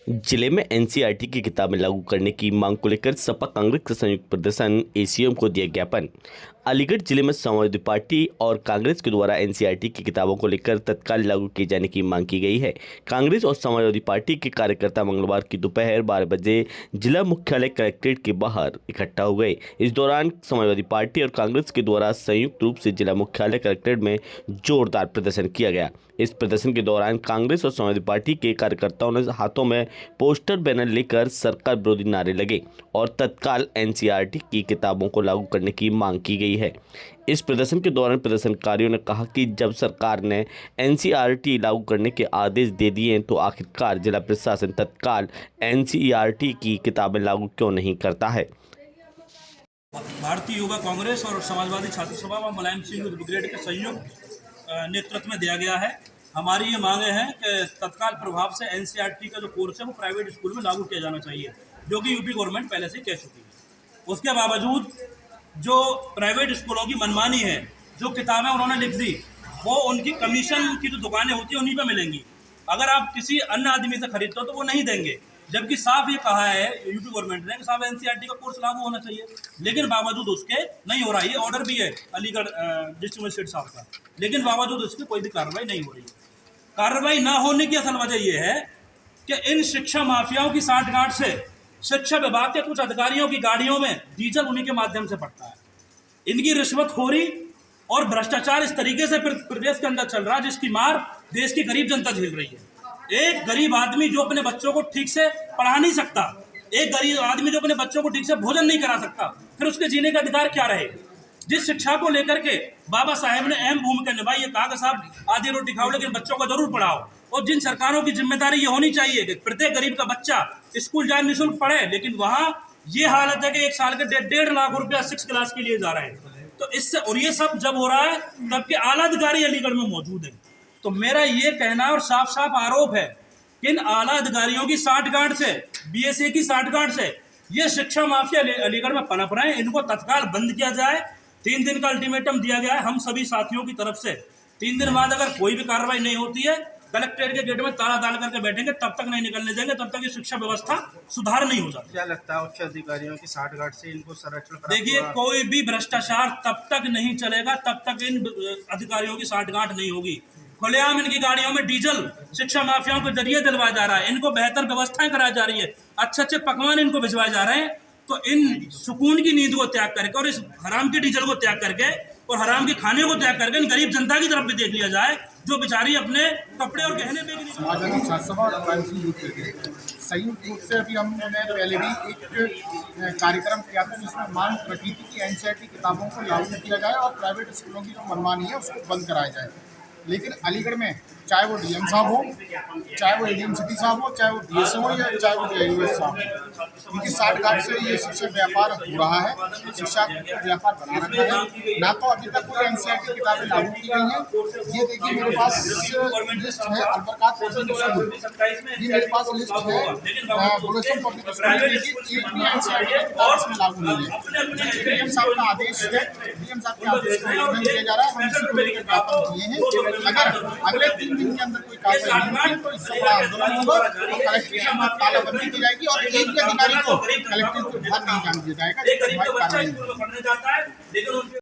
जिले में एनसीईआरटी की किताबें लागू करने की मांग को लेकर सपा कांग्रेस का संयुक्त प्रदर्शन एसीएम को दिया ज्ञापन। अलीगढ़ जिले में समाजवादी पार्टी और कांग्रेस के द्वारा एनसीईआरटी की किताबों को लेकर तत्काल लागू किए जाने की मांग की गई है। कांग्रेस और समाजवादी पार्टी के कार्यकर्ता मंगलवार की दोपहर 12 बजे जिला मुख्यालय कलेक्ट्रेट के बाहर इकट्ठा हो गए। इस दौरान समाजवादी पार्टी और कांग्रेस के द्वारा संयुक्त रूप से जिला मुख्यालय कलेक्ट्रेट में जोरदार प्रदर्शन किया गया। इस प्रदर्शन के दौरान कांग्रेस और समाजवादी पार्टी के कार्यकर्ताओं ने हाथों में पोस्टर बैनर लेकर सरकार विरोधी नारे लगे और तत्काल एनसीईआरटी की किताबों को लागू करने की मांग की गई है। इस प्रदर्शन के दौरान प्रदर्शनकारियों ने कहा कि जब सरकार ने एनसीईआरटी लागू करने के आदेश दे दिए तो आखिरकार जिला प्रशासन तत्काल एनसीईआरटी की किताबें लागू क्यों नहीं करता है। भारतीय युवा कांग्रेस और समाजवादी छात्र सभा व मुलायम सिंह ब्रिगेड के संयुक्त नेतृत्व में दिया गया है। हमारी ये मांगे हैं कि तत्काल प्रभाव से एनसीईआरटी का जो कोर्स है वो प्राइवेट स्कूल में लागू किया जाना चाहिए, जो कि यूपी गवर्नमेंट पहले से कह चुकी है। उसके बावजूद जो प्राइवेट स्कूलों की मनमानी है, जो किताबें उन्होंने लिख दी वो उनकी कमीशन की जो दुकानें होती हैं उन्हीं पर मिलेंगी। अगर आप किसी अन्य आदमी से खरीदते हो तो वो नहीं देंगे, जबकि साफ ये कहा है यूपी गवर्नमेंट ने कि साफ एनसीईआरटी का कोर्स लागू होना चाहिए, लेकिन बावजूद उसके नहीं हो रहा है। ये ऑर्डर भी है अलीगढ़ डिस्ट्रिक्ट मजिस्ट्रेट साहब का, लेकिन बावजूद उसकी कोई भी कार्रवाई नहीं हो रही है। कार्रवाई ना होने की असल वजह यह है कि इन शिक्षा माफियाओं की सांठगांठ से शिक्षा विभाग के कुछ अधिकारियों की गाड़ियों में डीजल उन्हीं के माध्यम से पड़ता है। इनकी रिश्वतखोरी और भ्रष्टाचार इस तरीके से प्रदेश के अंदर चल रहा है जिसकी मार देश की गरीब जनता झेल रही है। एक गरीब आदमी जो अपने बच्चों को ठीक से पढ़ा नहीं सकता, एक गरीब आदमी जो अपने बच्चों को ठीक से भोजन नहीं करा सकता, फिर उसके जीने का अधिकार क्या रहे। जिस शिक्षा को लेकर के बाबा साहेब ने अहम भूमिका निभाई, ये कहा कि साहब आधी रोटी खाओ लेकिन बच्चों को जरूर पढ़ाओ। और जिन सरकारों की जिम्मेदारी ये होनी चाहिए कि प्रत्येक गरीब का बच्चा स्कूल जाए निःशुल्क पढ़े, लेकिन वहां ये हालत है कि एक साल के 1.5 लाख रुपया 6 क्लास के लिए जा रहे हैं। तो इससे और ये सब जब हो रहा है तब के आला अधिकारी अलीगढ़ में मौजूद है। तो मेरा ये कहना और साफ साफ आरोप है कि इन आला अधिकारियों की सांठगांठ से, बीएसए की सांठगांठ से ये शिक्षा माफिया अलीगढ़ में पनप रहे हैं। इनको तत्काल बंद किया जाए। 3 दिन का अल्टीमेटम दिया गया है हम सभी साथियों की तरफ से। 3 दिन बाद अगर कोई भी कार्रवाई नहीं होती है, कलेक्ट्रेट के गेट में ताला डाल करके बैठेंगे, तब तक नहीं निकलने देंगे, तब तक ये शिक्षा व्यवस्था सुधार नहीं हो जाती। क्या लगता है उच्च अधिकारियों की सांठगांठ से इनको संरक्षण? देखिए, कोई भी भ्रष्टाचार तब तक नहीं चलेगा तब तक इन अधिकारियों की सांठगांठ नहीं होगी। खुलेआम इनकी गाड़ियों में डीजल शिक्षा माफियाओं के जरिए दिलवाया जा रहा है, इनको बेहतर व्यवस्थाएं कराई जा रही है, अच्छे अच्छे पकवान इनको भिजवाए जा रहे हैं। तो इन सुकून की नींद को त्याग करके और इस हराम के डीजल को त्याग करके और हराम के खाने को त्याग करके इन गरीब जनता की तरफ भी देख लिया जाए, जो बेचारी अपने कपड़े और गहने पे समाजवादी छात्र सभा और मुलायम सिंह ब्रिगेड संयुक्त रूप से अभी हमने पहले भी एक कार्यक्रम किया था जिसमें मांग रखी थी कि एनसीईआरटी किताबों को लागू किया जाए और प्राइवेट स्कूलों की जो मनमानी है उसको बंद कराया जाए। लेकिन अलीगढ़ में चाहे वो डीएम साहब हो, चाहे वो एडीएम सिटी साहब हो, चाहे वो डीएसओ हो या चाहे वो डीआईओएस साहब हो, इनकी सांठगांठ से ये शिक्षा व्यापार हो रहा है, शिक्षा व्यापार बना रखा है। ना तो अभी तक कोई एनसीईआरटी किताबें लागू की गई हैं। ये देखिए मेरे पास लिस्ट है अलबरकात पब्लिक स्कूल, ये मेरे पास लिस्ट है बुलेसन पब्लिक स्कूल की, एक भी एनसीईआरटी किताब इसमें लागू नहीं है। डीएम साहब का आदेश है, डीएम साहब के आदेश को उल्लंघन किया जा रहा है। हम इसी को लेकर ज्ञापन दिए हैं। अगर अगले 3 दिन के अंदर कोई कार्रवाई नहीं होती तो इससे बड़ा आंदोलन होगा और कलेक्ट्रेट में तालाबंदी की जाएगी और एक भी अधिकारी को कलेक्ट्रेट को बाहर नहीं जाने दिया जाएगा।